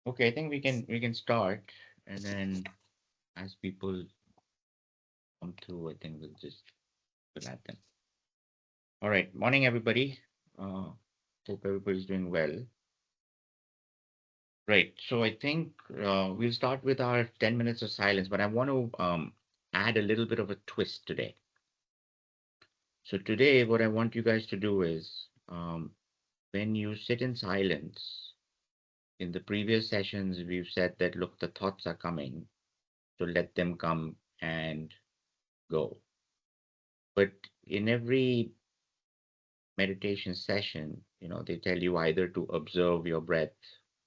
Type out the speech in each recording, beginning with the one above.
Okay, I think we can start, and then as people come through, I think we'll add them. All right, morning everybody. Hope everybody's doing well. Right. So I think we'll start with our 10 minutes of silence, but I want to add a little bit of a twist today. So today, what I want you guys to do is when you sit in silence. In the previous sessions, we've said that look, the thoughts are coming, so let them come and go. But in every meditation session, they tell you either to observe your breath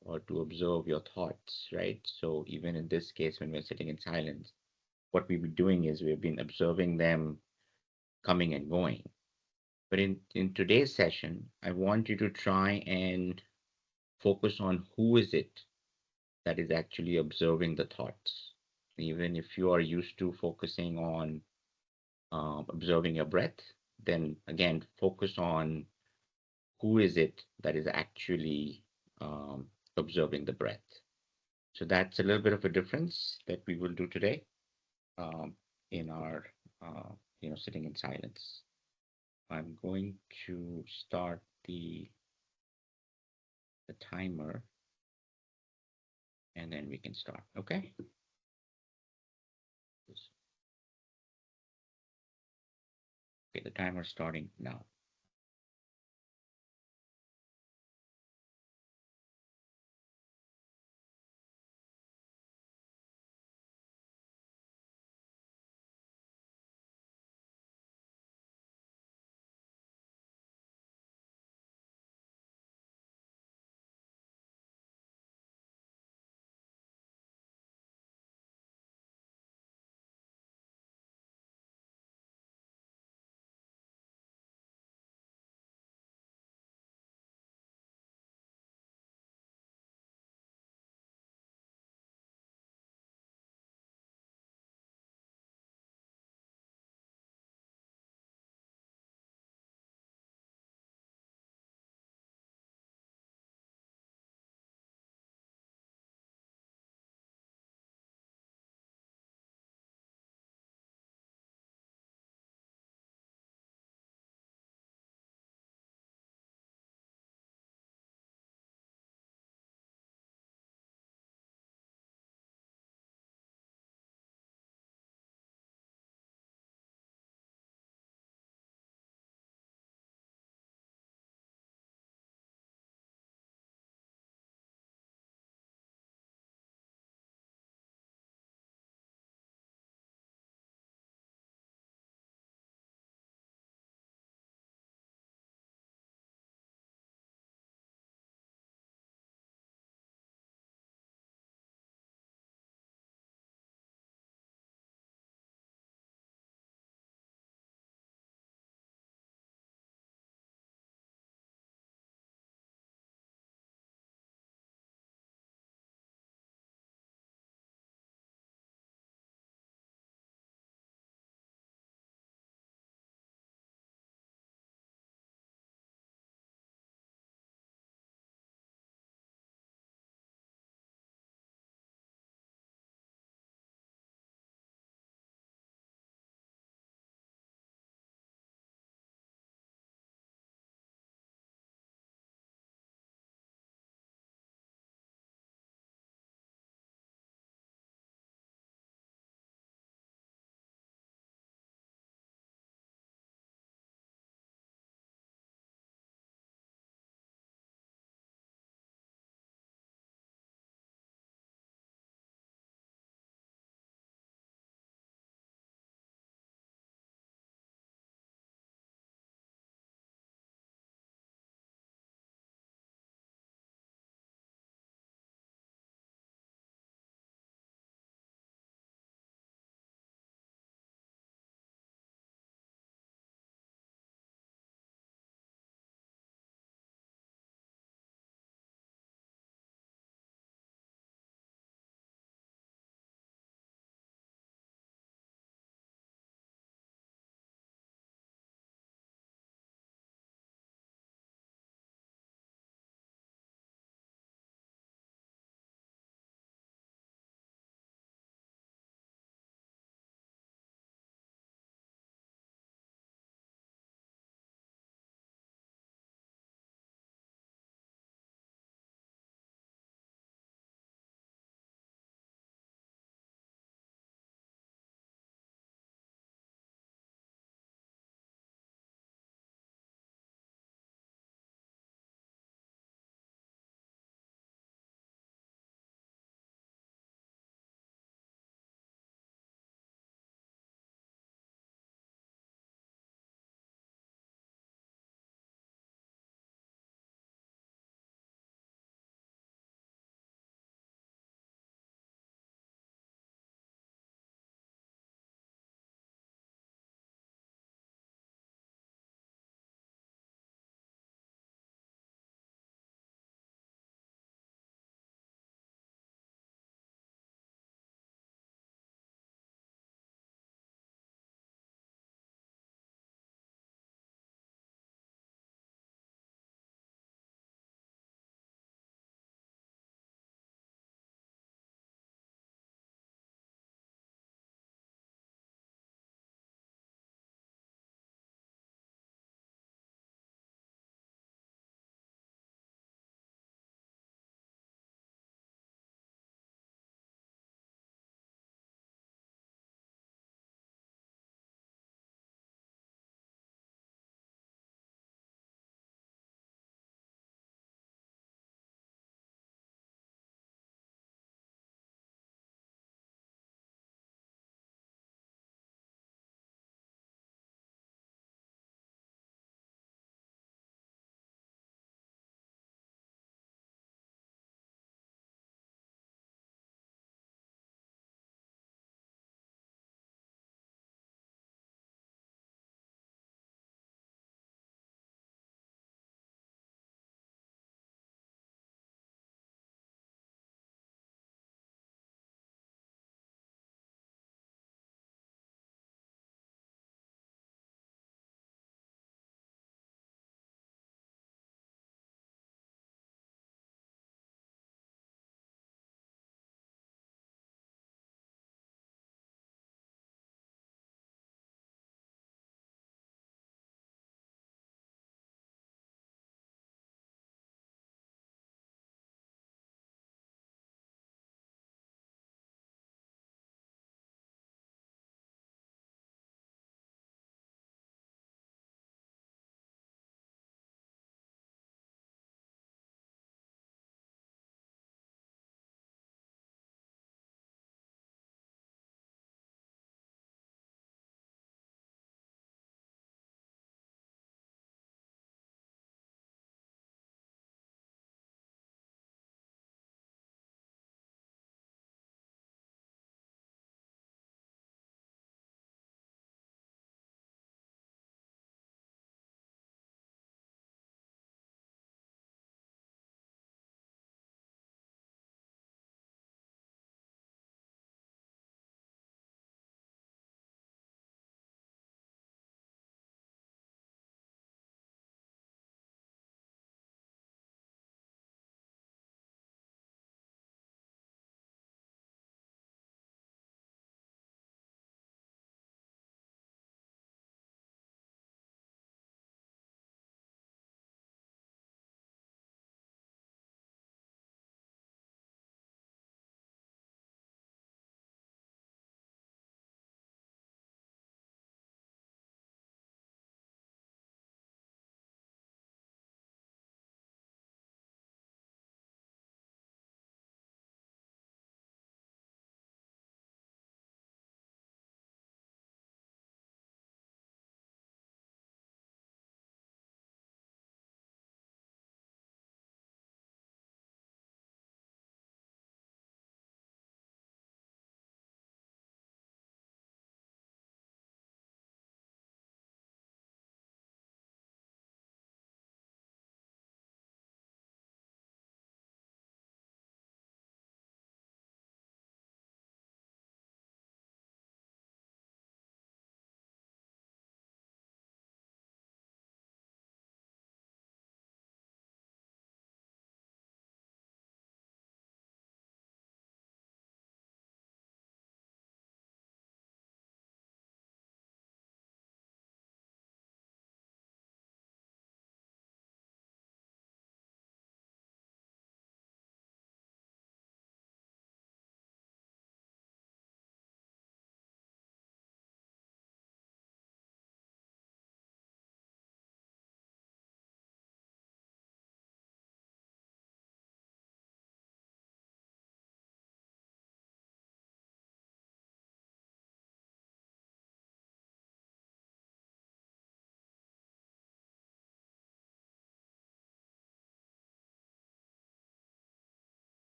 or to observe your thoughts, right? So even in this case, when we're sitting in silence, what we've been doing is we've been observing them coming and going. But in today's session, I want you to try and focus on who is it that is actually observing the thoughts. Even if you are used to focusing on observing your breath, then again, focus on who is it that is actually um, observing the breath. So that's a little bit of a difference that we will do today in our, sitting in silence. I'm going to start the timer and then we can start. Okay. Okay, the timer's starting now.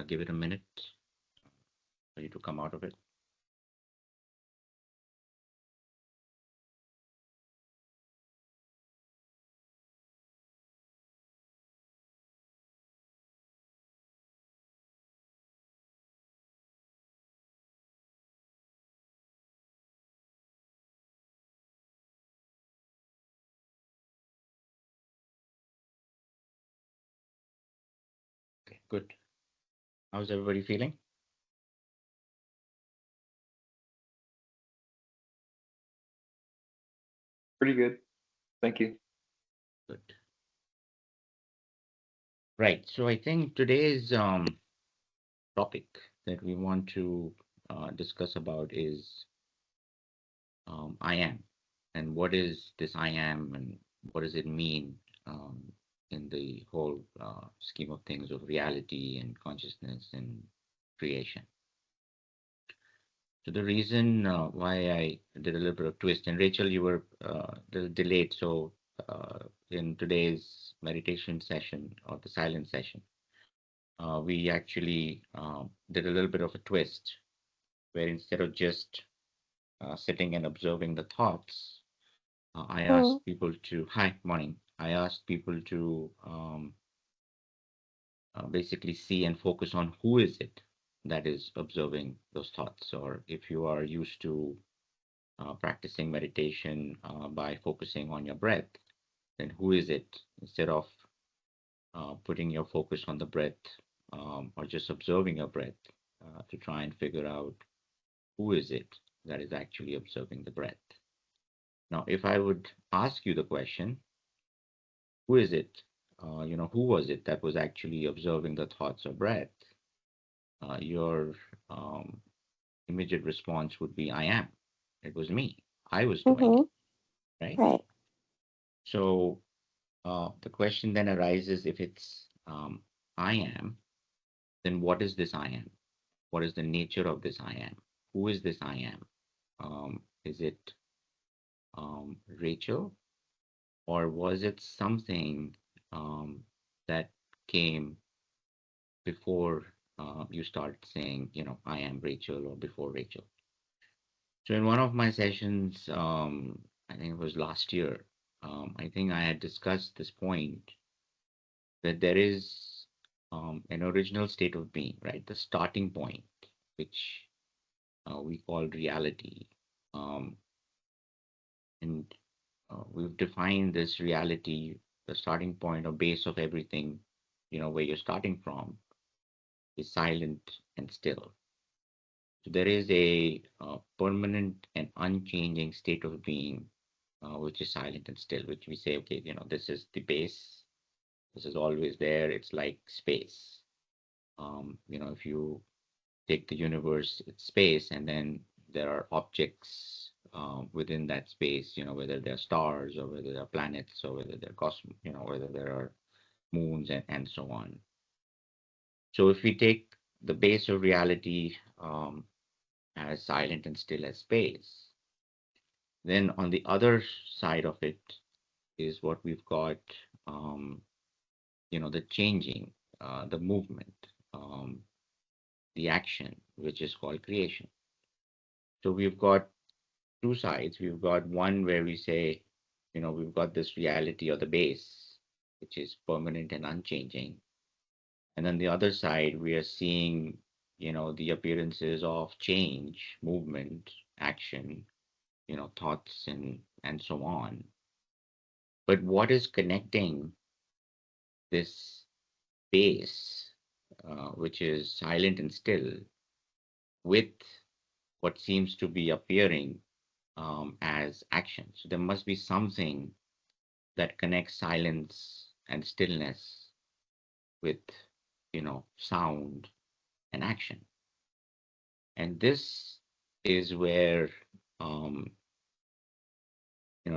give it a minute for you to come out of it. Okay, good. How's everybody feeling? Pretty good. Thank you. Good. Right. So I think today's topic that we want to discuss about is I am, and what is this I am, and what does it mean um, in the whole scheme of things of reality and consciousness and creation. So the reason why I did a little bit of twist, and Rachel, you were a little delayed, so in today's meditation session or the silent session, we actually did a little bit of a twist where instead of just sitting and observing the thoughts, I Mm, asked people to, hi, morning. I asked people to basically see and focus on who is it that is observing those thoughts. Or if you are used to practicing meditation by focusing on your breath, then who is it? Instead of putting your focus on the breath or just observing your breath, to try and figure out who is it that is actually observing the breath. Now, if I would ask you the question, who is it? Who was it that was actually observing the thoughts of breath? Your um, immediate response would be, I am. It was me. I was doing mm-hmm. it, right? Right. So the question then arises, if it's I am, then what is this I am? What is the nature of this I am? Who is this I am? Is it Rachel, or was it something um, that came before you start saying, I am Rachel, or before Rachel? So in one of my sessions, I think it was last year, I think I had discussed this point that there is an original state of being, right? The starting point, which we call reality. Um, and we've defined this reality, the starting point or base of everything, where you're starting from, is silent and still. So there is a permanent and unchanging state of being, which is silent and still, which we say, okay, this is the base. This is always there. It's like space. If you take the universe, it's space, and then there are objects within that space, whether they're stars or whether they're planets or whether they're cosmos, whether there are moons and so on. So if we take the base of reality as silent and still as space, then on the other side of it is what we've got, um, the changing, the movement, um, the action, which is called creation. So we've got two sides. We've got one where we say, we've got this reality or the base, which is permanent and unchanging. And then the other side, we are seeing, the appearances of change, movement, action, thoughts and so on. But what is connecting this base, which is silent and still, with what seems to be appearing as action? So there must be something that connects silence and stillness with, sound and action. And this is where, um,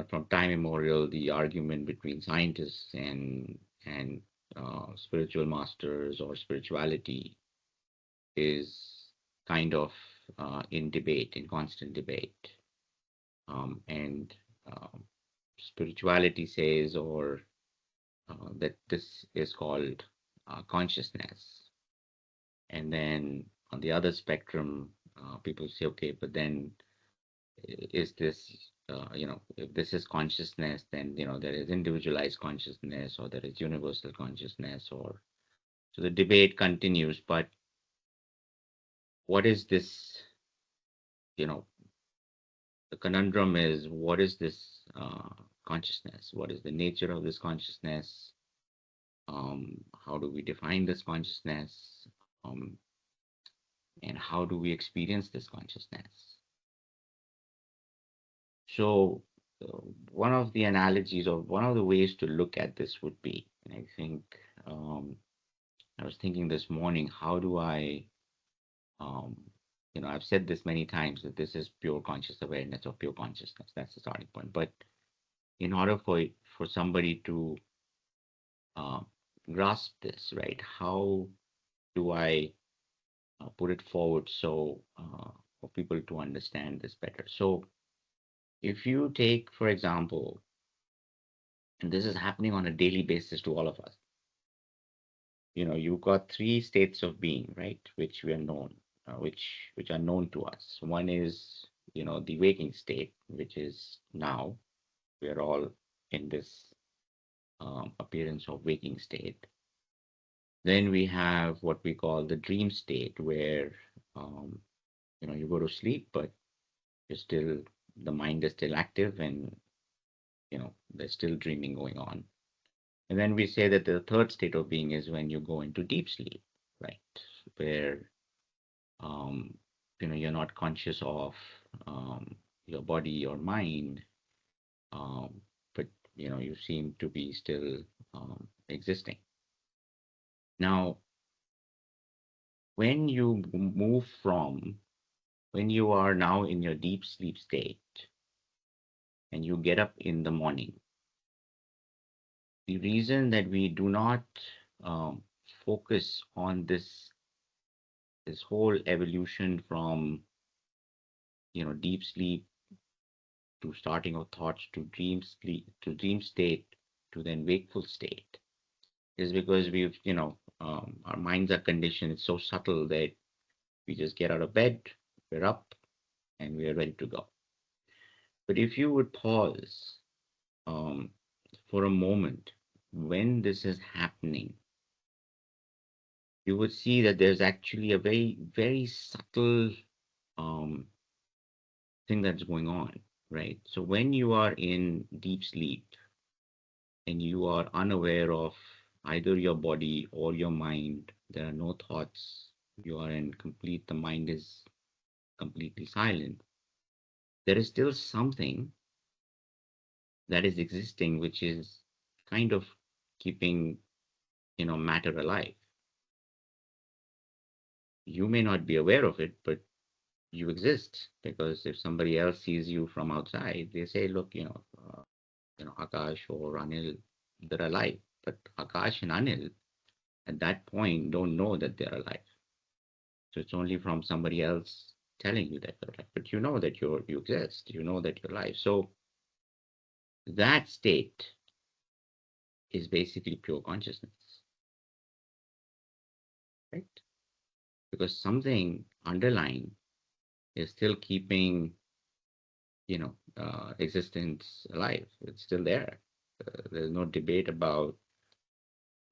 from time immemorial, the argument between scientists and spiritual masters or spirituality is kind of in debate, in constant debate. And um, spirituality says, or that this is called consciousness. And then on the other spectrum, people say, okay, but then is this, if this is consciousness, then, there is individualized consciousness or there is universal consciousness, or so the debate continues. But what is this, you know, the conundrum is, what is this consciousness? What is the nature of this consciousness? How do we define this consciousness? Um, and how do we experience this consciousness? So, one of the analogies or one of the ways to look at this would be, and I think um, I was thinking this morning, how do I, um, I've said this many times that this is pure conscious awareness or pure consciousness. That's the starting point. But in order for somebody to uh, grasp this, right, how do I put it forward so for people to understand this better? So, if you take, for example, and this is happening on a daily basis to all of us, you've got three states of being, right, which we are known, which are known to us. One is, the waking state, which is now. We are all in this appearance of waking state. Then we have what we call the dream state, where um, you go to sleep, but you're still the mind is still active, and there's still dreaming going on. And then we say that the third state of being is when you go into deep sleep, right, where um, you're not conscious of um, your body or mind, um, but you seem to be still existing. Now, when you move from when you are now in your deep sleep state and you get up in the morning, the reason that we do not um, focus on this whole evolution from deep sleep to starting of thoughts to dream sleep to dream state to then wakeful state is because our minds are conditioned. It's so subtle that we just get out of bed, we're up, and we are ready to go. But if you would pause um, for a moment when this is happening, you would see that there's actually a very, very subtle um, thing that's going on, right? So when you are in deep sleep and you are unaware of either your body or your mind, there are no thoughts, you are in complete, the mind is completely silent, there is still something that is existing, which is kind of keeping, matter alive. You may not be aware of it, but you exist, because if somebody else sees you from outside, they say, look, Akash or Anil, they're alive. But Akash and Anil at that point don't know that they're alive. So it's only from somebody else telling you that you're alive. But you know that you exist. You know that you're alive. So that state is basically pure consciousness, right? Because something underlying is still keeping, existence alive. It's still there. There's no debate about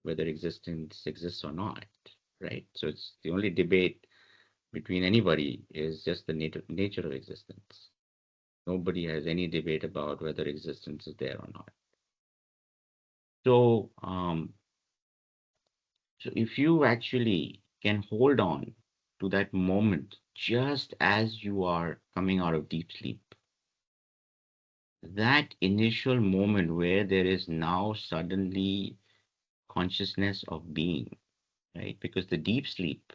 whether existence exists or not, right? So it's the only debate between anybody is just the nature of existence. Nobody has any debate about whether existence is there or not. So, so if you actually can hold on to that moment just as you are coming out of deep sleep, that initial moment where there is now suddenly consciousness of being, right? Because the deep sleep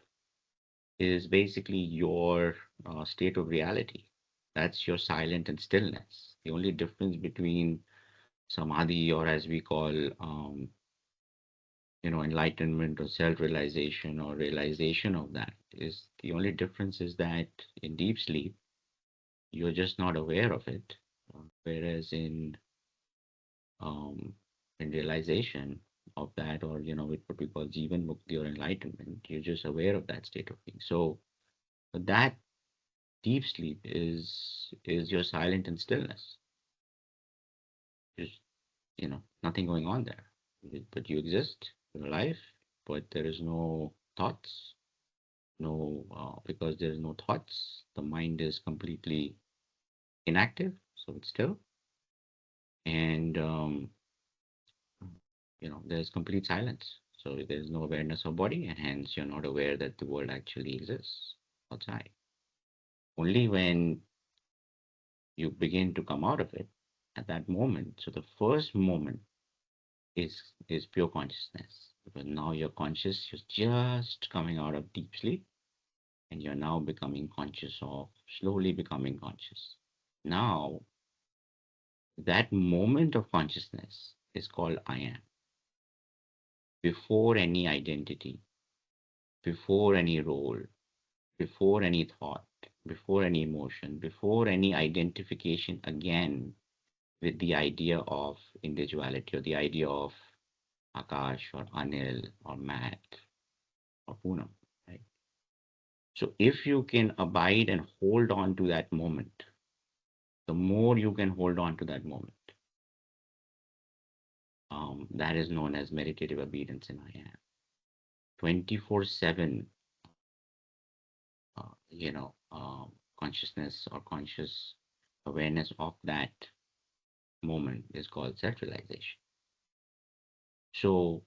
is basically your state of reality. That's your silent and stillness. The only difference between samadhi, or as we call, enlightenment or self-realization or realization of that, is the only difference is that in deep sleep, you're just not aware of it. Whereas um, in realization, of that, or with what we call Jivan Mukti or enlightenment. You're just aware of that state of being. So that deep sleep is your silent and stillness. Just nothing going on there. But you exist, you're alive, but there is no thoughts, no because there is no thoughts, the mind is completely inactive, so it's still, and there's complete silence. So there's no awareness of body, and hence you're not aware that the world actually exists outside. Only when you begin to come out of it at that moment. So the first moment is pure consciousness, because now you're conscious, you're just coming out of deep sleep, and you're now becoming conscious of slowly becoming conscious. Now that moment of consciousness is called I am. Before any identity, before any role, before any thought, before any emotion, before any identification again with the idea of individuality or the idea of Akash or Anil or Matt or Poonam, right? So if you can abide and hold on to that moment, the more you can hold on to that moment, that is known as meditative obedience in I am. 24/7, consciousness or conscious awareness of that moment is called self-realization. So,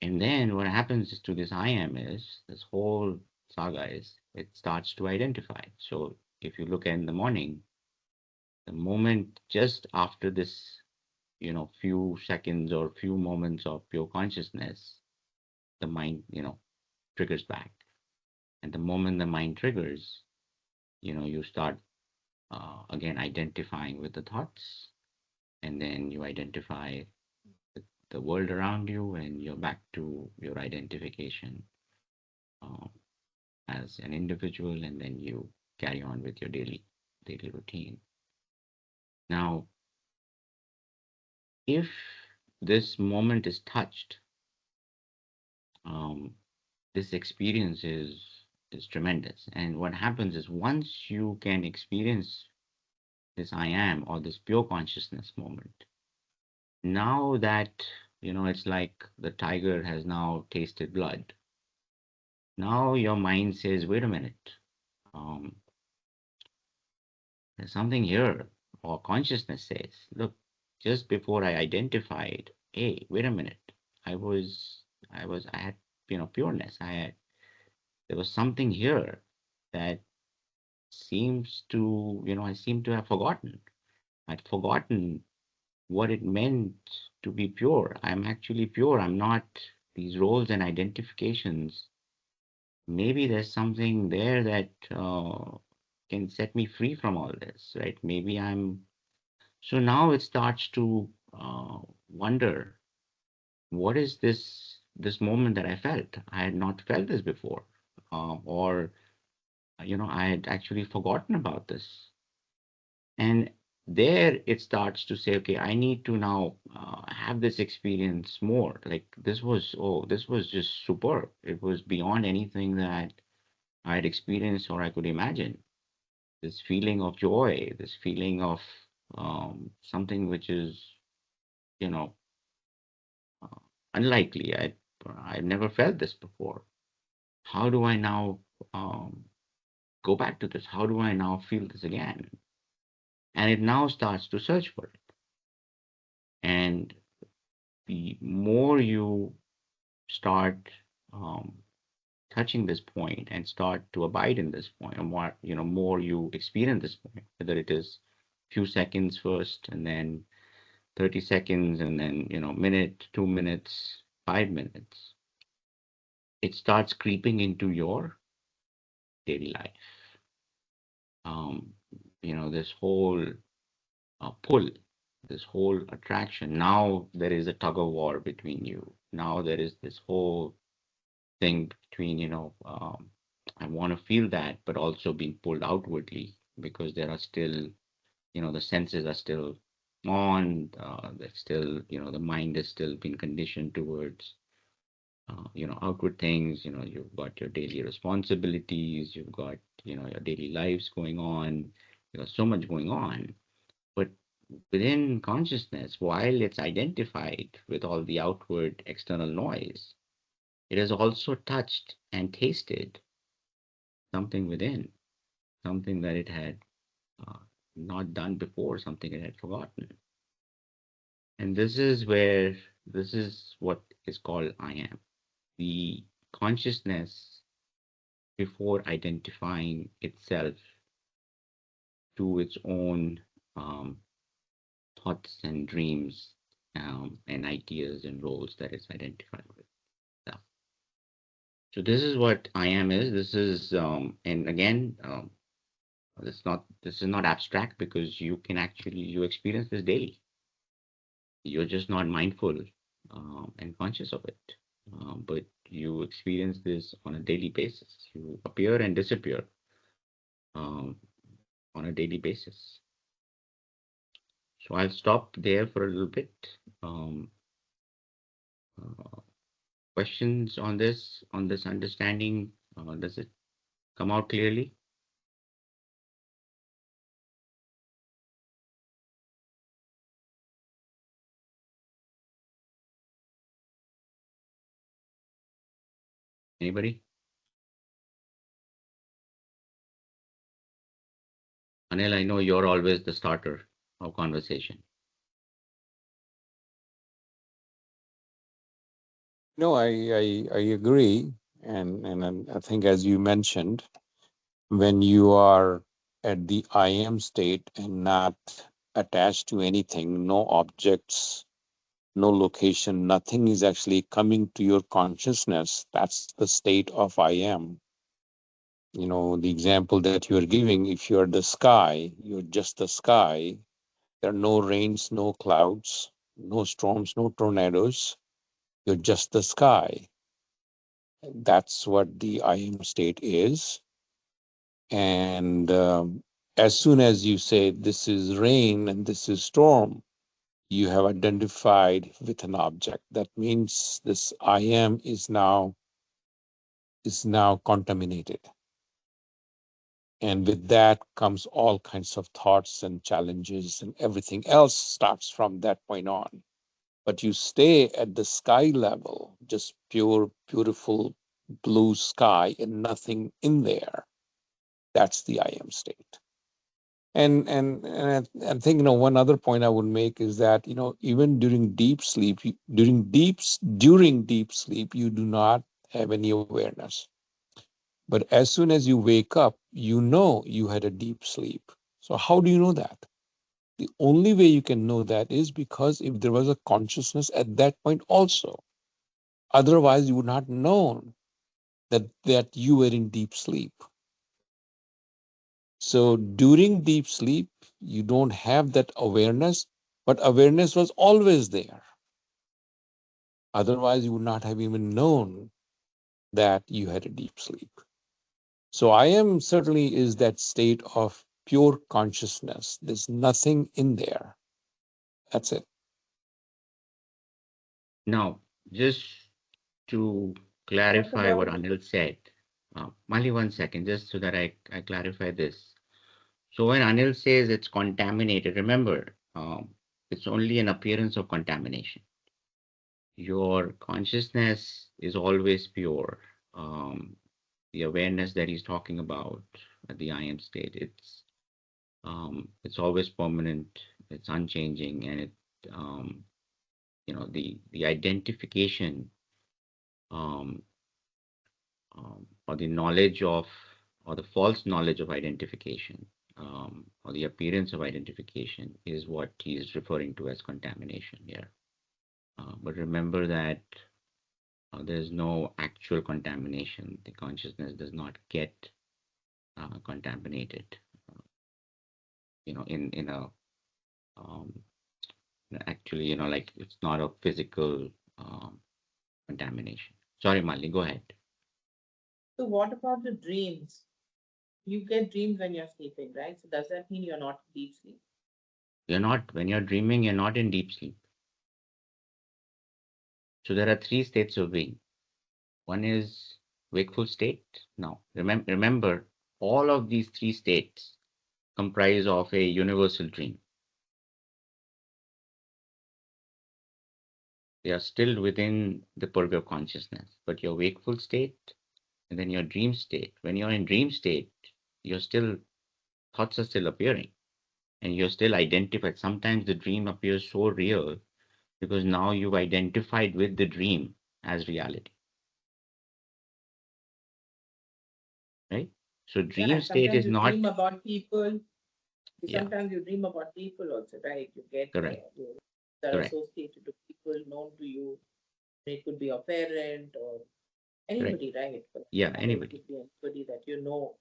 and then what happens is to this I am is this whole saga is it starts to identify. So if you look at in the morning, the moment just after this, few seconds or few moments of pure consciousness, the mind, triggers back. And the moment the mind triggers, you start again identifying with the thoughts, and then you identify the world around you, and you're back to your identification um, as an individual, and then you carry on with your daily routine. Now, if this moment is touched, um, this experience is tremendous. And what happens is once you can experience this I am or this pure consciousness moment, now that it's like the tiger has now tasted blood. Now your mind says, wait a minute, um, there's something here. Or consciousness says, look, just before I identified, hey, wait a minute, I had pureness. There was something here that seems to, I seem to have forgotten. I'd forgotten what it meant to be pure. I'm actually pure. I'm not these roles and identifications. Maybe there's something there that can set me free from all this, right? Maybe I'm. So now it starts to wonder, what is this moment that I felt? I had not felt this before, or I had actually forgotten about this. And there it starts to say, okay, I need to now have this experience more. Like this was just superb. It was beyond anything that I had experienced or I could imagine. This feeling of joy, this feeling of something which is, you know, uh, unlikely. I've never felt this before. How do I now um, go back to this? How do I now feel this again? And it now starts to search for it. And the more you start um, touching this point and start to abide in this point, or more you experience this point, whether it is few seconds first, and then 30 seconds, and then minute, 2 minutes, 5 minutes, it starts creeping into your daily life. Um, this whole pull, this whole attraction. Now there is a tug of war between you. Now there is this whole thing between, I want to feel that, but also being pulled outwardly because there are still, the senses are still on. That's still, the mind is still been conditioned towards, outward things. You've got your daily responsibilities, you've got, your daily lives going on, so much going on. But within consciousness, while it's identified with all the outward external noise, it has also touched and tasted something within, something that it had uh, not done before, something it had forgotten. And this is what is called I am. The consciousness before identifying itself to its own um, thoughts and dreams and ideas and roles that it's identified with. So, so this is what I am is. This is, and again, this is not abstract because you can actually you experience this daily. You're just not mindful and conscious of it, but you experience this on a daily basis. You appear and disappear um, on a daily basis. So I'll stop there for a little bit. Um, uh, Questions on this understanding? Does it come out clearly? Anybody? Anil, I know you're always the starter of conversation. No, I agree. And I think, as you mentioned, when you are at the I am state and not attached to anything, no objects, no location, nothing is actually coming to your consciousness, that's the state of I am. The example that you're giving, if you're the sky, you're just the sky. There are no rains, no clouds, no storms, no tornadoes. You're just the sky. That's what the I am state is. And as soon as you say this is rain and this is storm, you have identified with an object. That means this I am is now contaminated. And with that comes all kinds of thoughts and challenges, and everything else starts from that point on. But you stay at the sky level, just pure, beautiful blue sky and nothing in there. That's the I am state. And I think one other point I would make is that even during deep sleep, during deep sleep, you do not have any awareness. But as soon as you wake up, you know you had a deep sleep. So how do you know that? The only way you can know that is because if there was a consciousness at that point also. Otherwise, you would not know that you were in deep sleep. So during deep sleep, you don't have that awareness, but awareness was always there. Otherwise, you would not have even known that you had a deep sleep. So I am certainly is that state of pure consciousness. There's nothing in there. That's it. Now, just to clarify what Anil said, Mali, 1 second, just so that I clarify this. So when Anil says it's contaminated, remember, it's only an appearance of contamination. Your consciousness is always pure. Um, the awareness that he's talking about at the I am state, it's always permanent, it's unchanging, and um, the identification um, or the knowledge of or the false knowledge of identification or the appearance of identification is what he is referring to as contamination here. But remember that there's no actual contamination. The consciousness does not get contaminated. In a um, actually, like it's not a physical um, contamination. Sorry, Mali, go ahead. So what about the dreams? You get dreams when you're sleeping, right? So does that mean you're not deep sleep? You're not, when you're dreaming, you're not in deep sleep. So there are three states of being. One is wakeful state. Now, remember, all of these three states comprise of a universal dream. They are still within the purview of consciousness, but your wakeful state and then your dream state. When you're in dream state, you're still, thoughts are still appearing and you're still identified. Sometimes the dream appears so real because now you've identified with the dream as reality, right? So Yeah, dream and state sometimes is you not, dream about people. yeah, Sometimes you dream about people also, right? You get correct, that are correct, associated to people known to you. It could be a parent or correct. anybody, right? For that Yeah, matter, it anybody. could be anybody that you know.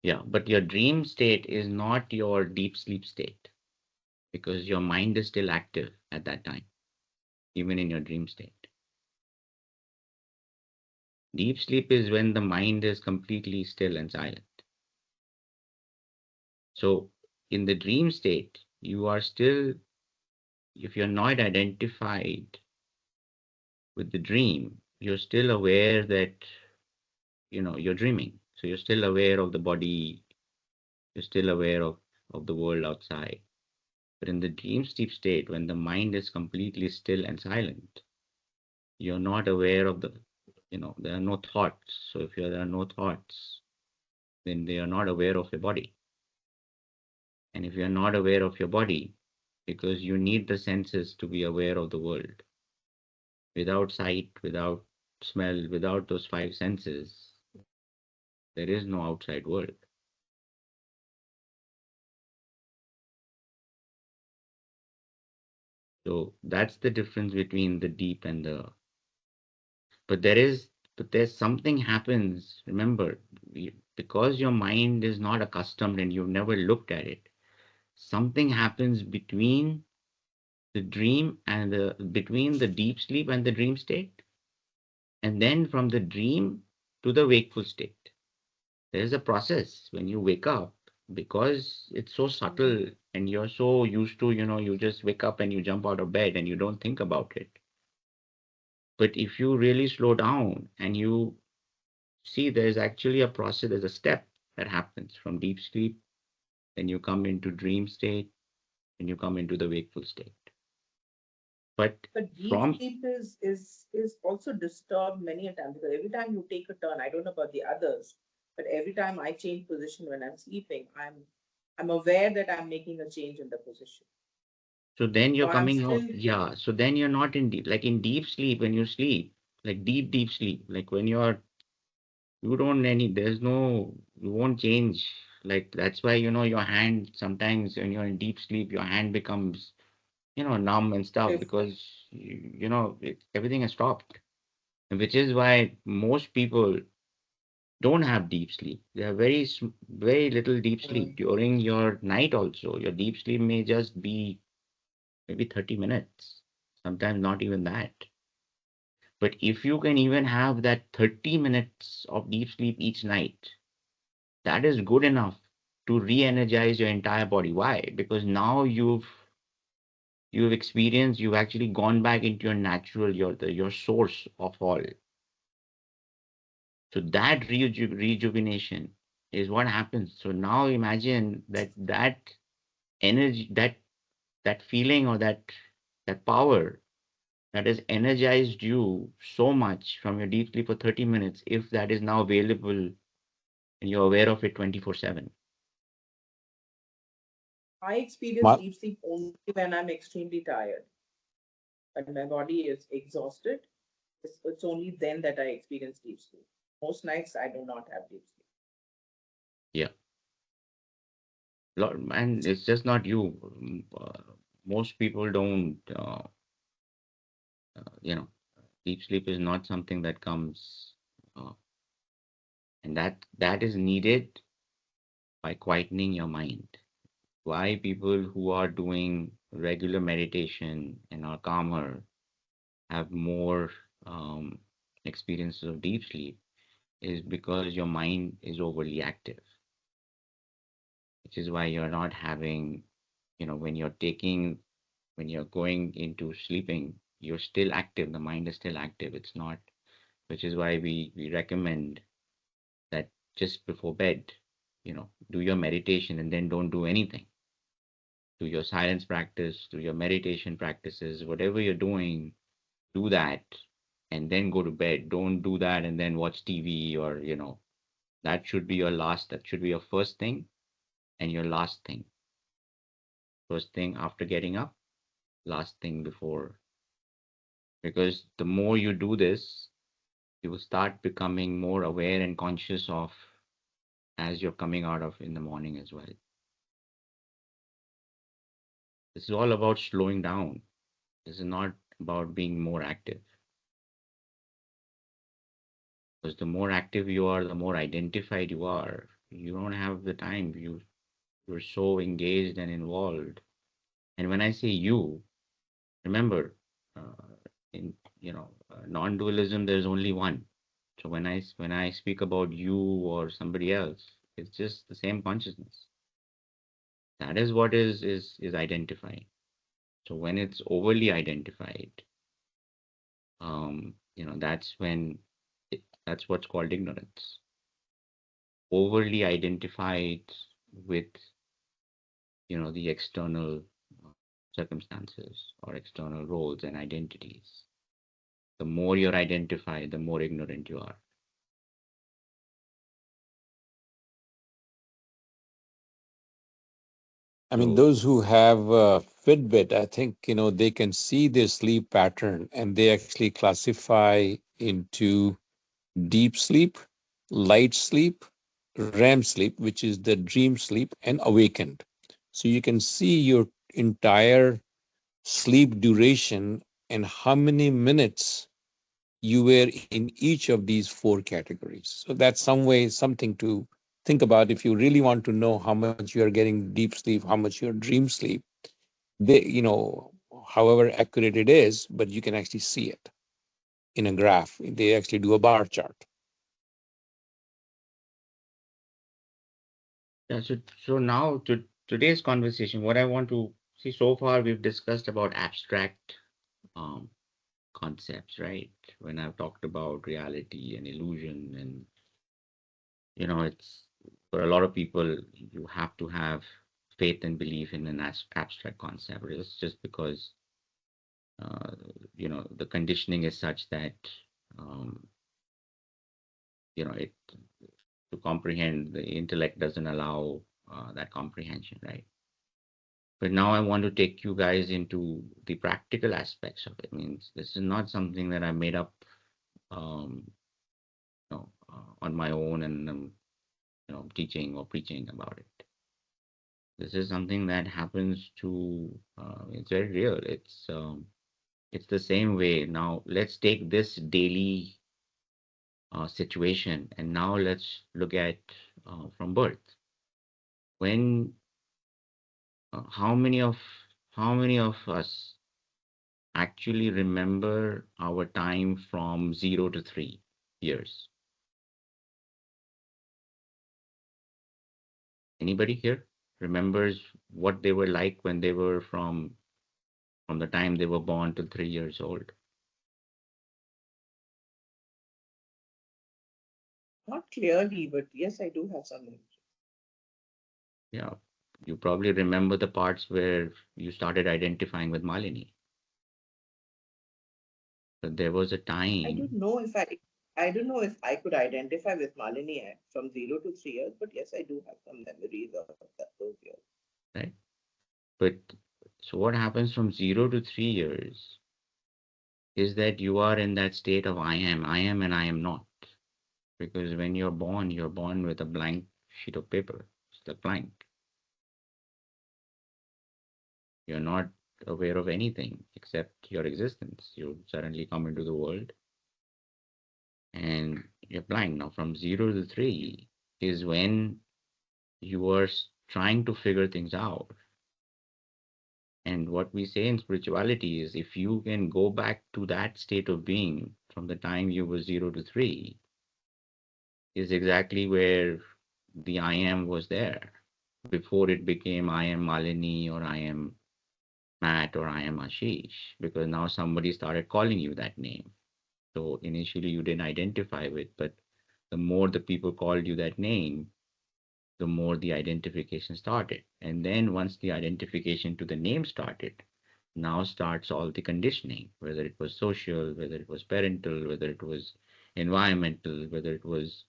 Yeah, but your dream state is not your deep sleep state because your mind is still active at that time, even in your dream state. Deep sleep is when the mind is completely still and silent. So in the dream state, you are still, if you're not identified with the dream, you're still aware that, you're dreaming. So you're still aware of the body, you're still aware of the world outside. But in the dream sleep state, when the mind is completely still and silent, you're not aware of there are no thoughts. So if there are no thoughts, then they are not aware of your body. And if you're not aware of your body, because you need the senses to be aware of the world, without sight, without smell, without those five senses, there is no outside world. So that's the difference between the deep and the, but there's something happens. Remember, because your mind is not accustomed and you've never looked at it, something happens between the dream and between the deep sleep and the dream state, and then from the dream to the wakeful state. There is a process when you wake up because it's so subtle and you're so used to, you just wake up and you jump out of bed and you don't think about it. But if you really slow down and you see there's actually a process, there's a step that happens from deep sleep, then you come into dream state, and you come into the wakeful state. But But deep from sleep is also disturbed many a time because every time you take a turn, I don't know about the others, but every time I change position when I'm sleeping, I'm aware that I'm making a change in the position. so then So you're I'm coming out, still yeah. So then you're not in deep, like in deep sleep when you sleep, like deep sleep, like when you don't there's no, you won't change. Like that's why, your hand sometimes when you're in deep sleep, your hand becomes, numb and stuff stiff. because, everything has stopped. Which is why most people don't have deep sleep. They have very little deep sleep Mm. during your night also. Your deep sleep may just be maybe 30 minutes, sometimes not even that. But if you can even have that 30 minutes of deep sleep each night, that is good enough to re-energize your entire body. Why? Because now you've experienced, you've actually gone back into your natural, your source of all. So that rejuvenation is what happens. So now imagine that energy, that feeling or that power that has energized you so much from your deep sleep for 30 minutes, if that is now available and you're aware of it 24/7. I experience My, deep sleep only when I'm extremely tired and my body is exhausted. It's only then that I experience deep sleep. Most nights I do not have deep sleep. Yeah. And it's just not you. Most people don't, deep sleep is not something that comes, uh, and that is needed by quietening your mind. Why people who are doing regular meditation and are calmer have more experiences of deep sleep is because your mind is overly active. which is why you're not having, when you're going into sleeping, you're still active. The mind is still active. It's not, which is why we recommend that just before bed, do your meditation and then don't do anything. Do your silence practice, do your meditation practices, whatever you're doing, do that and then go to bed. Don't do that and then watch TV or, that should be that should be your first thing and your last thing. First thing after getting up, last thing before. Because the more you do this, you will start becoming more aware and conscious of as you're coming out of in the morning as well. This is all about slowing down. This is not about being more active. Because the more active you are, the more identified you are. You don't have the time. You're so engaged and involved. And when I say you, remember, in non-dualism, there's only one. So when I speak about you or somebody else, it's just the same consciousness. That is what is identifying. So when it's overly identified, that's when that's what's called ignorance. Overly identified with the external circumstances or external roles and identities. The more you're identified, the more ignorant you are. I mean, So those who have Fitbit, I think, they can see their sleep pattern and they actually classify into deep sleep, light sleep, REM sleep, which is the dream sleep, and awakened. So you can see your entire sleep duration and how many minutes you were in each of these four categories. So that's something to think about if you really want to know how much you are getting deep sleep, how much your dream sleep. However accurate it is, but you can actually see it in a graph. They actually do a bar chart. yeah, so now to today's conversation, what I want to see so far, we've discussed about abstract um, concepts, right? When I've talked about reality and illusion, and it's for a lot of people, you have to have faith and belief in an abstract concept. It's just because uh, the conditioning is such that um, it to comprehend the intellect doesn't allow that comprehension, right? But now I want to take you guys into the practical aspects of it. Means this is not something that I made up um, on my own and teaching or preaching about it. This is something that happens to. It's very real. It's the same way. Now let's take this daily situation and now let's look at from birth. When how many of us actually remember our time from 0 to 3 years? Anybody here remembers what they were like when they were from the time they were born to 3 years old? Not clearly, but yes, I do have some memory. Yeah, you probably remember the parts where you started identifying with Malini. But there was a I don't time, know if I don't know if I could identify with Malini from 0 to 3 years, but yes, I do have some memories of those years. right? But so what happens from 0 to 3 years is that you are in that state of I am, and I am not. Because when you're born with a blank sheet of paper. It's the blank. You're not aware of anything except your existence. You suddenly come into the world and you're blank. Now, from 0 to 3 is when you are trying to figure things out. And what we say in spirituality is if you can go back to that state of being from the time you were 0 to 3, is exactly where the I am was there. before it became I am Malini or I am Matt or I am Ashish, because now somebody started calling you that name. So initially you didn't identify with, but the more the people called you that name, the more the identification started. And then once the identification to the name started, now starts all the conditioning, whether it was social, whether it was parental, whether it was environmental, whether it was,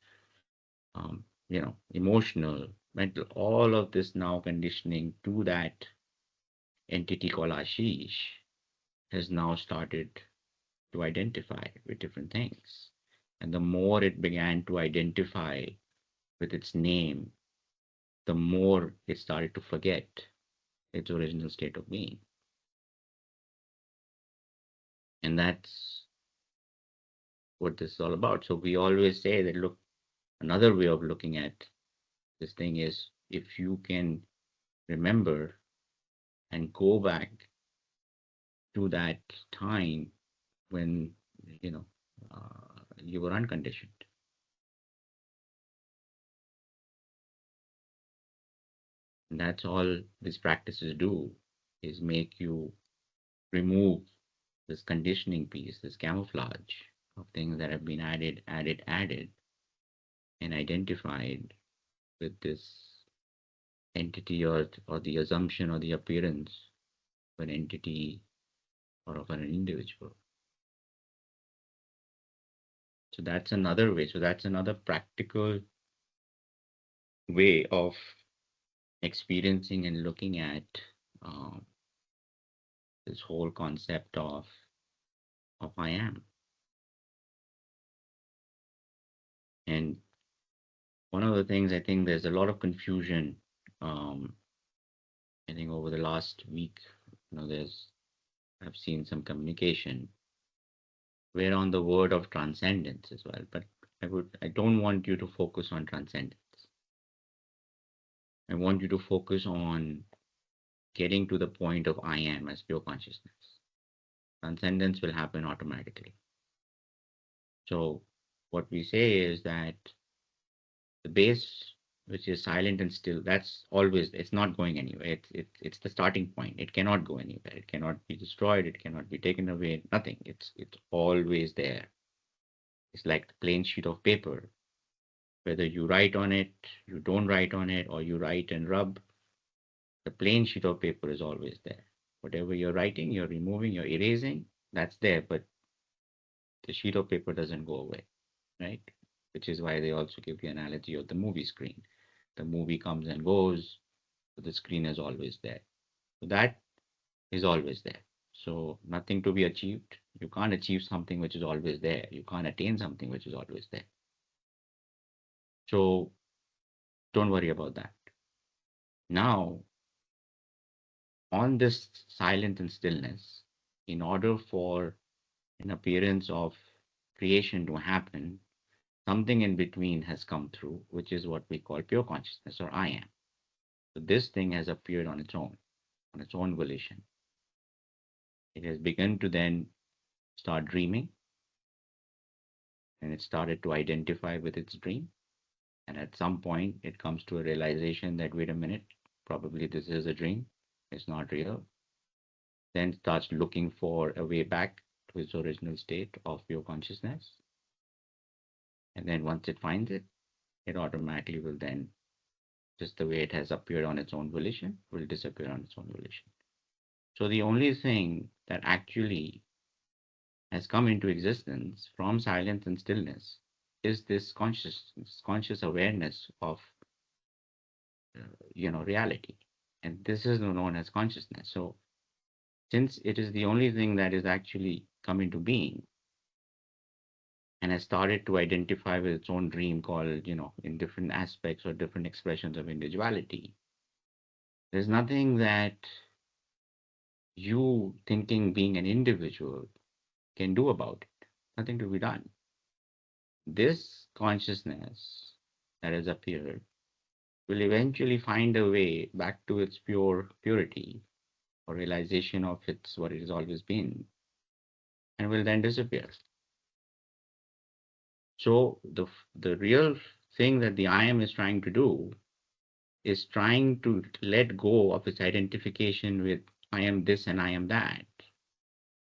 emotional, mental, all of this now conditioning to that entity called Ashish has now started to identify with different things. And the more it began to identify with its name, the more it started to forget its original state of being. And that's what this is all about. So we always say that, look, another way of looking at this thing is if you can remember and go back to that time when, you know, you were unconditioned. And that's all these practices do, is make you remove this conditioning piece, this camouflage of things that have been added, and identified with this entity, or the assumption or the appearance of an entity or of an individual. So that's another way. So that's another practical way of experiencing and looking at um, this whole concept of I am. And one of the things, I think there's a lot of confusion. Um, I think over the last week, I've seen some communication. We're on the word of transcendence as well, but I don't want you to focus on transcendence. I want you to focus on getting to the point of I am as pure consciousness. Transcendence will happen automatically. So what we say is that the base, which is silent and still, that's always, it's not going anywhere. It's the starting point. It cannot go anywhere. It cannot be destroyed. It cannot be taken away. Nothing. It's always there. It's like the plain sheet of paper. Whether you write on it, you don't write on it, or you write and rub, the plain sheet of paper is always there. Whatever you're writing, you're removing, you're erasing, that's there, but the sheet of paper doesn't go away, right? Which is why they also give the analogy of the movie screen. The movie comes and goes, but the screen is always there. So that is always there. So nothing to be achieved. You can't achieve something which is always there. You can't attain something which is always there. So don't worry about that. Now, on this silence and stillness, in order for an appearance of creation to happen, something in between has come through, which is what we call pure consciousness, or I am. So this thing has appeared on its own volition. It has begun to then start dreaming, and it started to identify with its dream. And at some point, it comes to a realization that, wait a minute, probably this is a dream, it's not real. Then starts looking for a way back to its original state of pure consciousness. And then once it finds it, it automatically will then, just the way it has appeared on its own volition, will disappear on its own volition. So the only thing that actually has come into existence from silence and stillness is this consciousness, conscious awareness of reality. And this is known as consciousness. So since it is the only thing that is actually come into being and has started to identify with its own dream called, in different aspects or different expressions of individuality, there's nothing that you thinking being an individual can do about it. Nothing to be done. This consciousness that has appeared will eventually find a way back to its purity or realization of its what it has always been, and will then disappear. So the real thing that the I am is trying to do is trying to let go of its identification with I am this and I am that,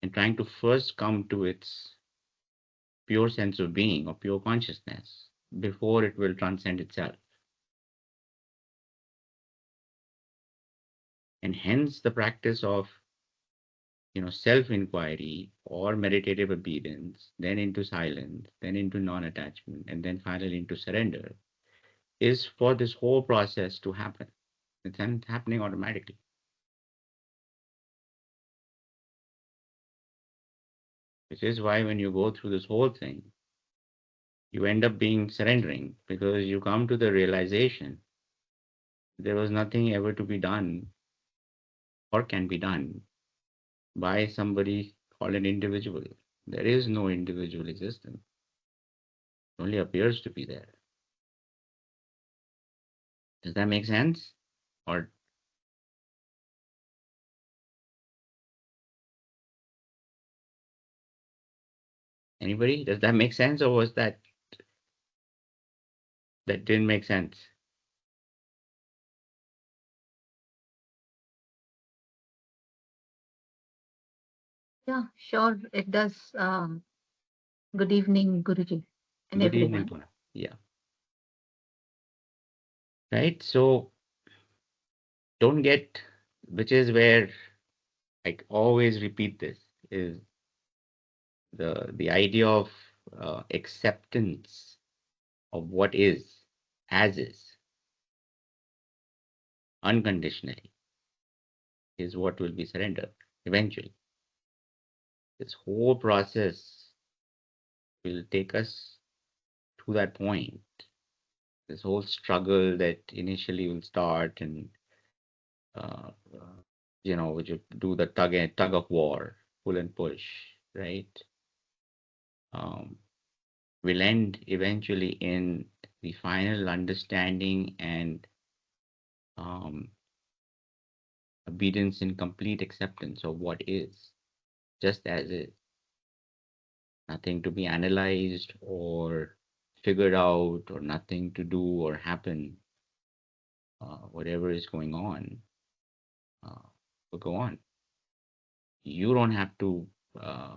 and trying to first come to its pure sense of being or pure consciousness before it will transcend itself. And hence the practice of self-inquiry or meditative obedience, then into silence, then into non-attachment, and then finally into surrender, is for this whole process to happen. It's happening automatically. Which is why when you go through this whole thing, you end up being surrendering, because you come to the realization there was nothing ever to be done or can be done by somebody called an individual. There is no individual existence. It only appears to be there. Does that make sense? Or anybody? Does that make sense, or was that didn't make sense? Yeah, sure, it does. Good evening, Guruji, and Good evening, everyone. Puna. Yeah. Right. So don't get, which is where I always repeat this, is the idea of acceptance of what is, as is, unconditionally, is what will be surrendered eventually. This whole process will take us to that point. This whole struggle that initially will start, and uh, uh, would you do the tug of war, pull and push, right? Um, will end eventually in the final understanding and um, obedience and complete acceptance of what is, just as is. Nothing to be analyzed or figured out, or nothing to do or happen. Whatever is going on will go on. You don't have to, uh,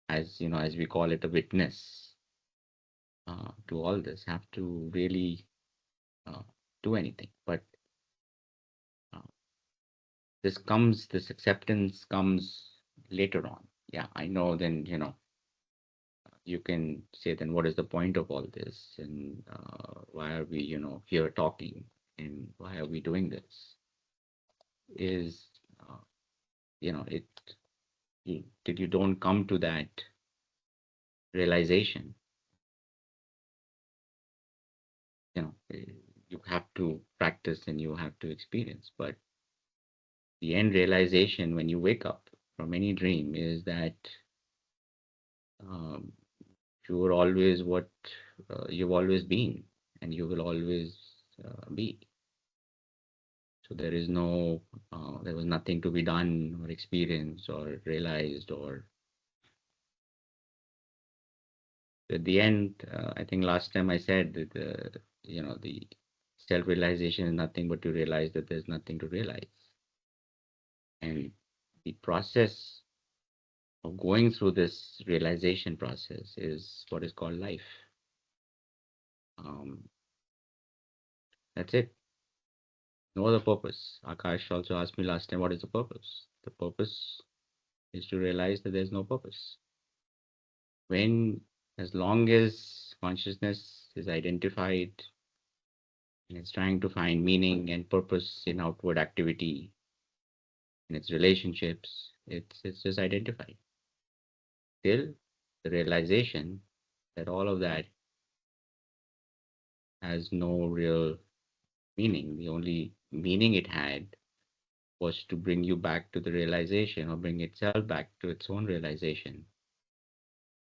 as we call it, a witness to all this, have to really uh, do anything. But uh, this acceptance comes later on. Yeah, I know. Then you can say, then what is the point of all this, and why are we here talking, and why are we doing this? Is uh, it you don't come to that realization, you have to practice and you have to experience. But the end realization when you wake up from any dream is that um, you are always what you've always been, and you will always be. So there was nothing to be done or experienced or realized. Or at the end, I think last time I said that the self-realization is nothing but to realize that there's nothing to realize. And the process of going through this realization process is what is called life. Um, that's it. No other purpose. Akash also asked me last time, what is the purpose? The purpose is to realize that there's no purpose. As long as consciousness is identified and it's trying to find meaning and purpose in outward activity, in its relationships, it's just identified. Till the realization that all of that has no real meaning. The only meaning it had was to bring you back to the realization, or bring itself back to its own realization,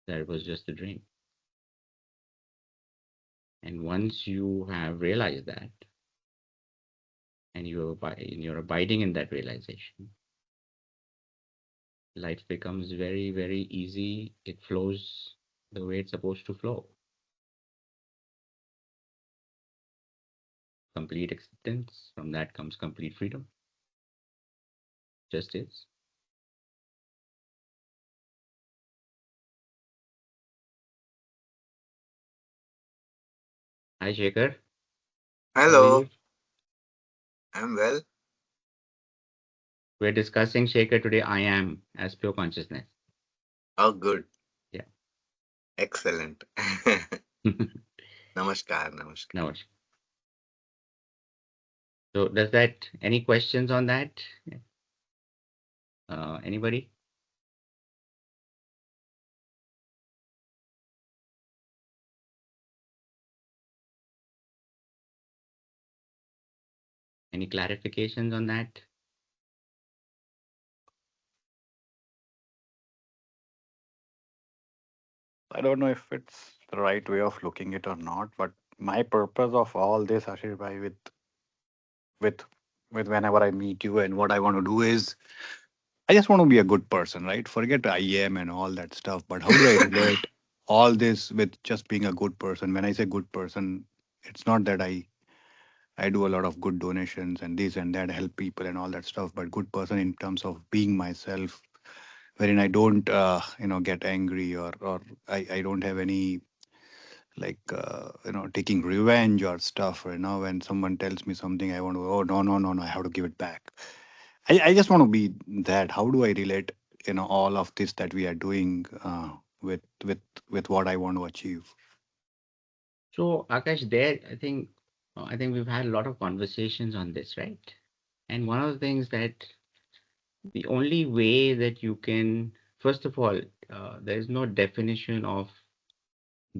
that it was just a dream. And once you have realized that, and you're abiding in that realization, life becomes very, very easy. It flows the way it's supposed to flow. complete acceptance. From that comes complete freedom. Just is. Hi, Shekhar. How are Hello, you? I'm well. We're discussing, Shekhar, today I am as pure consciousness. Oh, good. Yeah. Excellent. Namaskar, namaskar. No. So does that, any questions on that? Anybody? Any clarifications on that? I don't know if it's the right way of looking it or not, but my purpose of all this, Ashish bhai, with with whenever I meet you and what I want to do is I just want to be a good person, right? Forget I am and all that stuff. But how do I relate all this with just being a good person? When I say good person, it's not that I do a lot of good donations and this and that, help people and all that stuff, but good person in terms of being myself, wherein I don't get angry or I don't have any like taking revenge or stuff. When someone tells me something, I want to, oh, no, I have to give it back. I just want to be that. How do I relate all of this that we are doing with what I want to achieve? So Akash, there, I think we've had a lot of conversations on this, right? And one of the things that the only way that you can, first of all, there is no definition of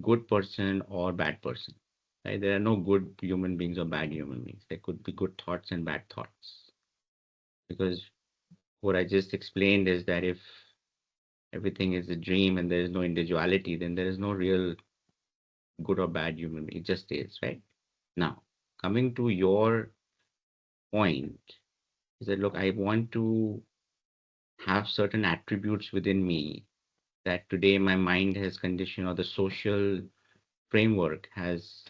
good person or bad person. Right? There are no good human beings or bad human beings. There could be good thoughts and bad thoughts. Because what I just explained is that if everything is a dream and there is no individuality, then there is no real good or bad human being. It just is, right? Now, coming to your point, is that look, I want to have certain attributes within me that today my mind has conditioned or the social framework has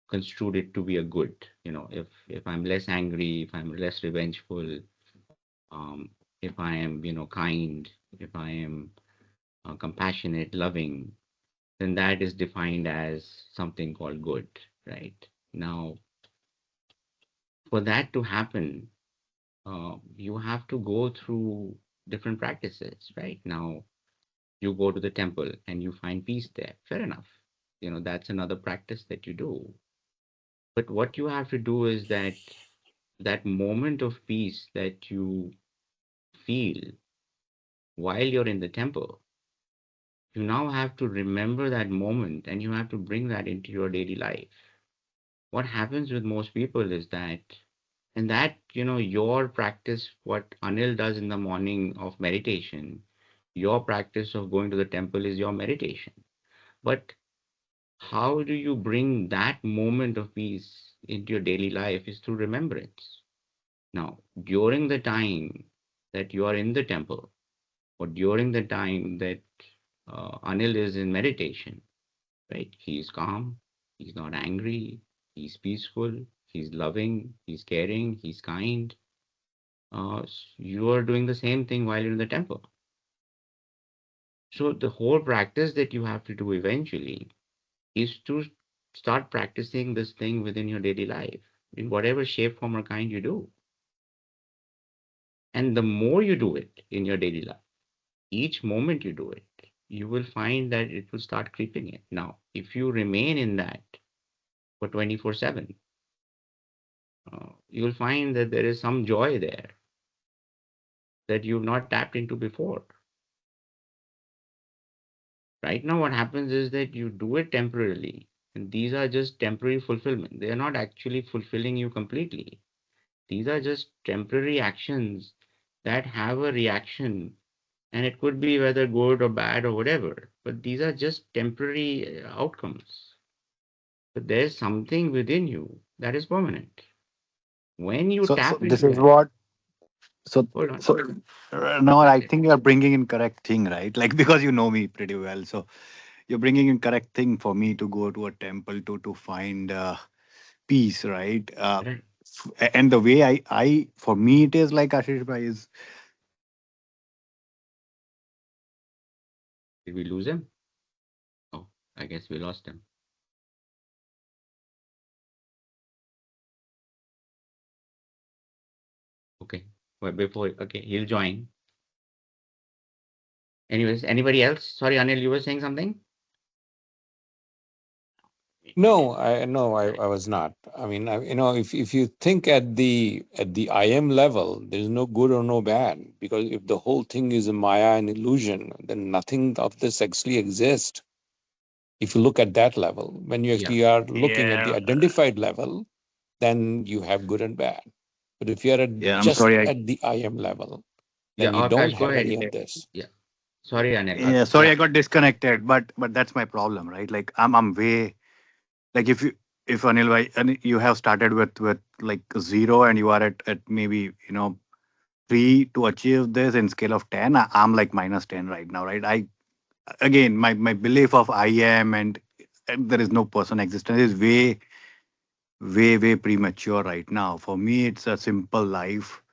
construed it to be a good. If I'm less angry, if I'm less revengeful, if I am kind, if I am compassionate, loving, then that is defined as something called good, right? Now, for that to happen, you have to go through different practices, right? Now, you go to the temple and you find peace there. Fair enough. That's another practice that you do. But what you have to do is that moment of peace that you feel while you're in the temple, you now have to remember that moment and you have to bring that into your daily life. What happens with most people is that, and that, your practice, what Anil does in the morning of meditation, your practice of going to the temple is your meditation. But how do you bring that moment of peace into your daily life is through remembrance. Now, during the time that you are in the temple, or during the time that Anil is in meditation, right? He's calm, he's not angry, he's peaceful, he's loving, he's caring, he's kind. You are doing the same thing while you're in the temple. So the whole practice that you have to do eventually is to start practicing this thing within your daily life in whatever shape, form, or kind you do. And the more you do it in your daily life, each moment you do it, you will find that it will start creeping in. Now, if you remain in that for 24/7, you'll find that there is some joy there that you've not tapped into before. Right now, what happens is that you do it temporarily, and these are just temporary fulfillment. They are not actually fulfilling you completely. These are just temporary actions that have a reaction, and it could be whether good or bad or whatever, but these are just temporary outcomes. But there's something within you that is permanent. When you So tap this into is that, what. So hold on, so no, I okay. think you are bringing in correct thing, right? Like because you know me pretty well, so you're bringing in correct thing for me to go to a temple to find peace, right? Right. And the way I for me it is like Ashish bhai is Did we lose him? Oh, I guess we lost him. Okay. Well, before, okay, he'll join. Anyways, anybody else? Sorry, Anil, you were saying something? I was not. I mean, if you think at the I am level, there's no good or no bad, because if the whole thing is a Maya and illusion, then nothing of this actually exists. If you look at that level, when you Yeah. actually are looking at the yeah identified level, then you have good and bad. But if you're yeah. I'm just sorry. at the I am level, Yeah, then you don't Akash, go have ahead. any of this. Yeah. Sorry, Anil. Yeah, sorry Yeah. I got disconnected, but that's my problem, right? Like I'm way like if Anil bhai, and you have started with like 0 and you are at maybe 3 to achieve this in scale of 10. I'm like -10 right now, right? I again my belief of I am and there is no person existence is way premature right now. For me it's a simple life.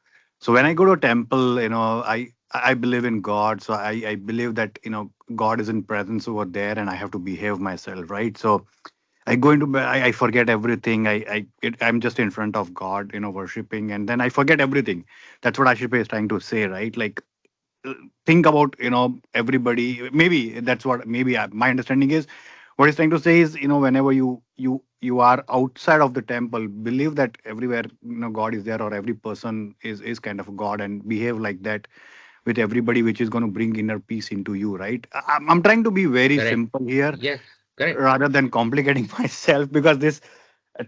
So when I go to a temple, I believe in God. So I believe that God is in presence over there and I have to behave myself, right? So I go into bed, I forget everything. I'm just in front of God, worshiping, and then I forget everything. That's what Ashish is trying to say, right? Like think about everybody. Maybe that's what maybe my understanding is. What he's trying to say is, whenever you are outside of the temple, believe that everywhere God is there, or every person is kind of God, and behave like that with everybody, which is going to bring inner peace into you, right? I'm trying to be very Correct. simple here Yes, correct. rather than complicating myself, because this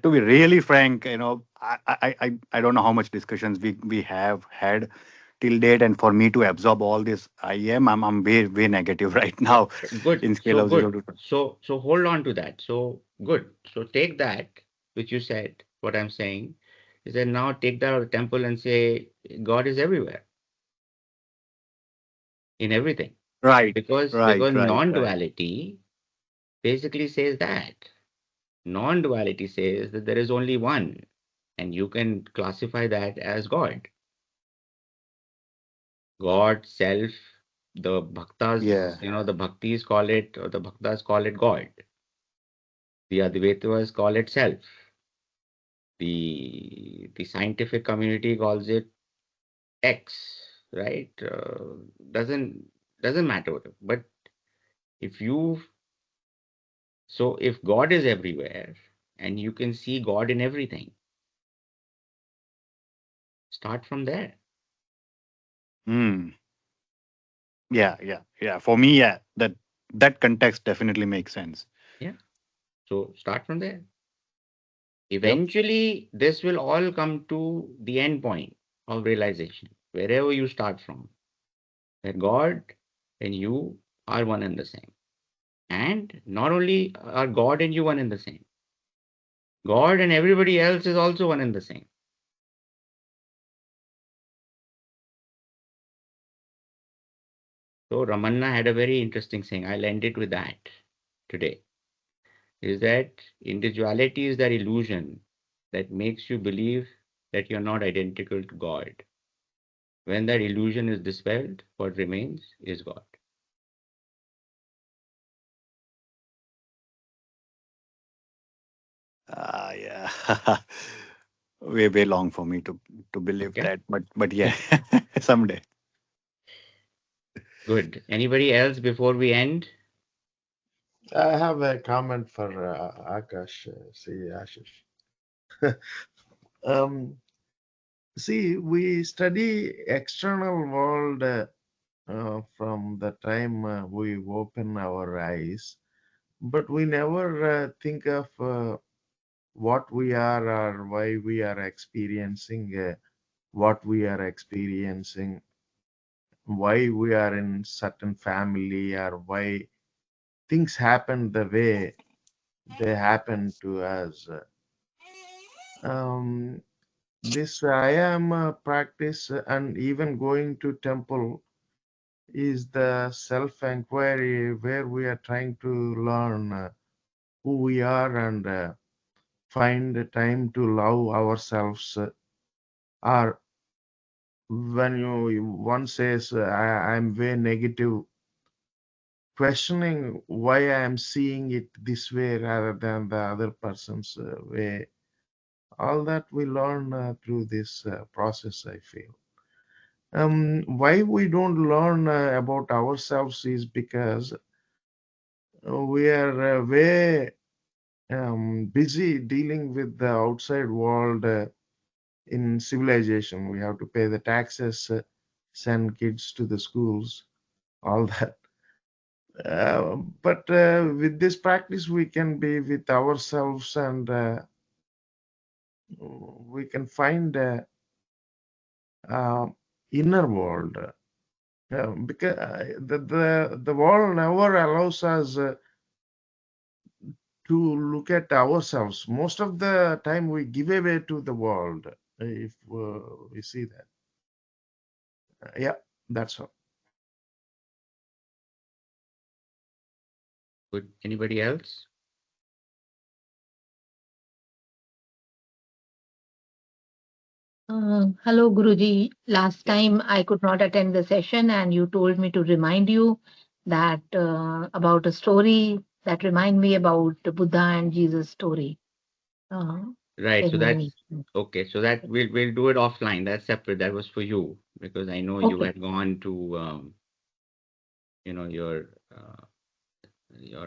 to be really frank, I don't know how much discussions we have had till date, and for me to absorb all this I'm way negative right Yeah. now Good. in scale So of 0 good. to 10. So hold on to that. So good. So take that, which you said, what I'm saying is that now take that out of the temple and say God is everywhere, in everything. Right, Because right. non-duality basically says that. Non-duality says that there is only one, and you can classify that as God. God, self, the bhaktas, Yeah. the bhaktis call it, or the bhaktas call it God. The Advaitas call it self. The scientific community calls it X, right? Doesn't matter. But if you so if God is everywhere and you can see God in everything, start from there. Hmm. Yeah, for me, yeah, that context definitely makes sense. Yeah. So start from there. Yep. Eventually, this will all come to the end point of realization, wherever you start from, that God and you are one and the same. And not only are God and you one and the same, God and everybody else is also one and the same. So Ramanna had a very interesting saying. I'll end it with that today. Is that individuality is that illusion that makes you believe that you're not identical to God. When that illusion is dispelled, what remains is God. Yeah. Way long for me to believe Okay? that, but yeah, someday. Good. Anybody else before we end? I have a comment for Akash, Sri Ashish. Um, See, we study external world from the time we open our eyes, but we never think of what we are or why we are experiencing what we are experiencing, why we are in certain family, or why things happen the way they happen to us. Um, this I am practice and even going to temple is the self-inquiry where we are trying to learn who we are and find the time to love ourselves, or when one says, I'm way negative, questioning why I am seeing it this way rather than the other person's way. All that we learn through this process, I feel. Why we don't learn about ourselves is because we are way busy dealing with the outside world in civilization. We have to pay the taxes, send kids to the schools, all that. But with this practice, we can be with ourselves, and we can find inner world. Because the world never allows us to look at ourselves. Most of the time, we give away to the world. If we see that, yeah, that's all. Good. Anybody else? Hello, Guruji. Last Yes. time I could not attend the session, and you told me to remind you that about a story that remind me about the Buddha and Jesus story uh, Right. So in the that's meeting. okay. So that we'll do it offline. That's separate. That was for you because I know you Okay. had gone to you know your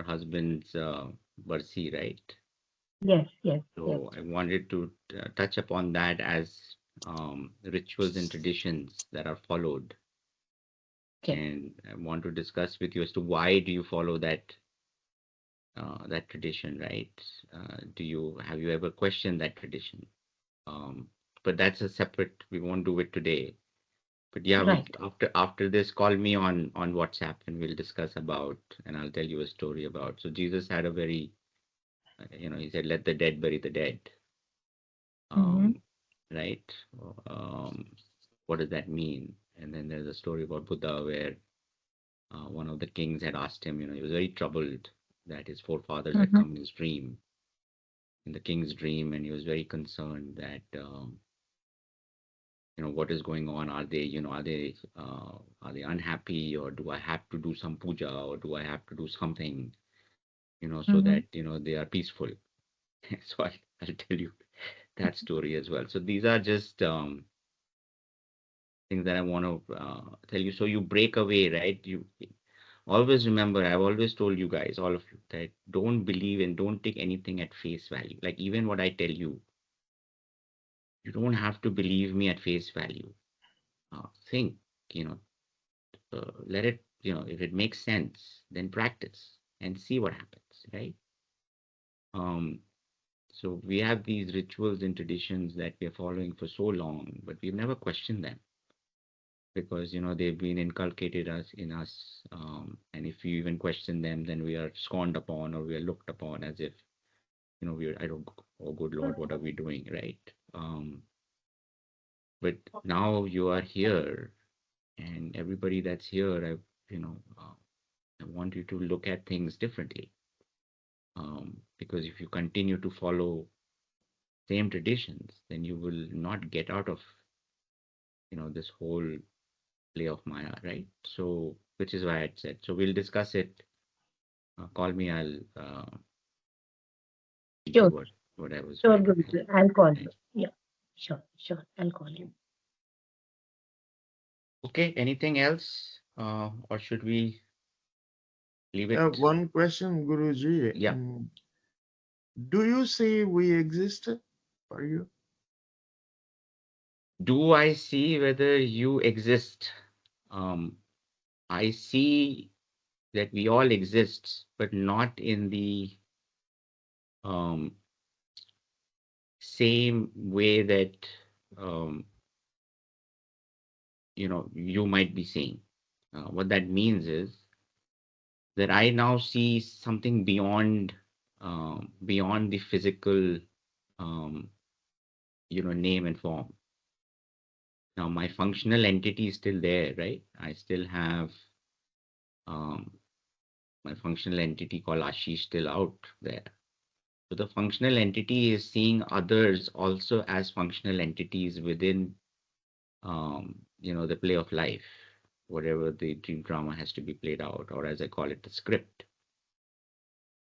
husband's Barsi, right? Yes, yes, yes. So I wanted to touch upon that as rituals and traditions that are followed, Okay. and I want to discuss with you as to why do you follow that tradition, right? Have you ever questioned that tradition? Um, but that's a separate. We won't do it today. But yeah, Right. after this, call me on WhatsApp and we'll discuss about, and I'll tell you a story about. So Jesus had a very, he said, "Let the dead bury the dead." Mm-hmm. Right? Um, what does that mean? And then there's a story about Buddha where one of the kings had asked him, he was very troubled that his forefathers had Mm-hmm. come in the king's dream, and he was very concerned that what is going on. Are they unhappy, or do I have to do some puja, or do I have to do something, so Mm-hmm. that they are peaceful. So I'll tell you that story as well. So these are just things that I want to tell you. So you break away, right? You always remember, I've always told you guys, all of you, that don't believe and don't take anything at face value. Like even what I tell you, you don't have to believe me at face value. Think, you know, let it, if it makes sense, then practice and see what happens, right? Um, so we have these rituals and traditions that we are following for so long, but we've never questioned them because they've been inculcated us in us, and if you even question them, then we are scorned upon or we are looked upon as if we're, I don't, oh good Lord, what are we doing, right? But now you are here, and everybody that's here, I want you to look at things differently, because if you continue to follow same traditions, then you will not get out of this whole play of Maya, right? So, which is why I said, so we'll discuss it. Call me. I'll teach you Sure. what I was Sure, trying to tell Guruji. I'll call you. you. Yeah. Sure. Sure. I'll call you. Okay. Anything else, or should we leave it? One question, Guruji. Yeah. Do you see we exist for you? Do I see whether you exist? Um, I see that we all exist, but not in the um, same way that um, you might be seeing. What that means is that I now see something beyond the physical, um, name and form. Now my functional entity is still there, right? I still have um, my functional entity called Ashish still out there. So the functional entity is seeing others also as functional entities within, the play of life, whatever the dream drama has to be played out, or as I call it, the script.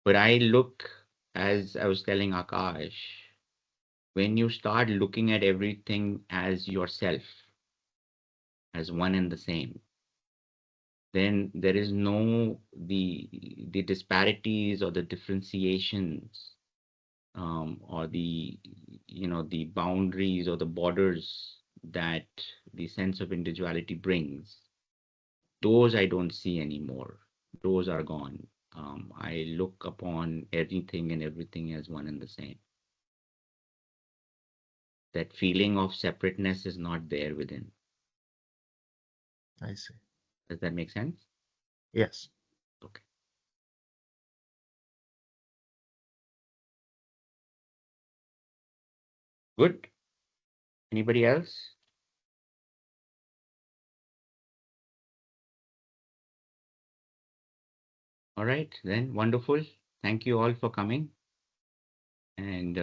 But I look, as I was telling Akash, when you start looking at everything as yourself, as one and the same, then there is no the disparities or the differentiations, or the boundaries or the borders that the sense of individuality brings. Those I don't see anymore. Those are gone. I look upon anything and everything as one and the same. That feeling of separateness is not there within. I see. Does that make sense? Yes. Okay. Good. Anybody else? All right, then. Wonderful. Thank you all for coming. And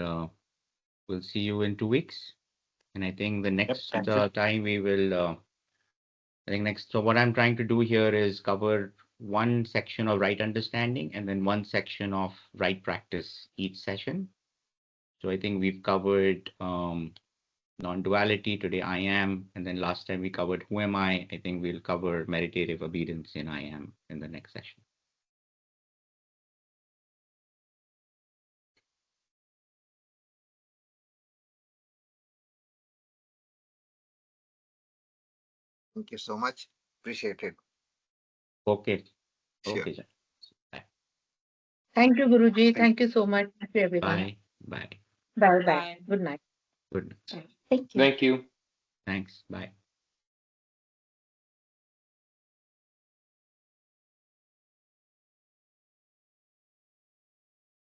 we'll see you in 2 weeks. And I think the next thank you. time we will, so what I'm trying to do here is cover one section of right understanding and then one section of right practice each session. So I think we've covered non-duality, today I am, and then last time we covered who am I. I think we'll cover meditative obedience in I am in the next session. Thank you so much. Appreciate it. Okay. Sure. Okay, Jack. Bye. Thank you, Guruji. Thank Thank you so much to everyone. Bye. Bye. Bye bye. Bye. Good night. Good. Thank you. Thank you. Thanks. Bye.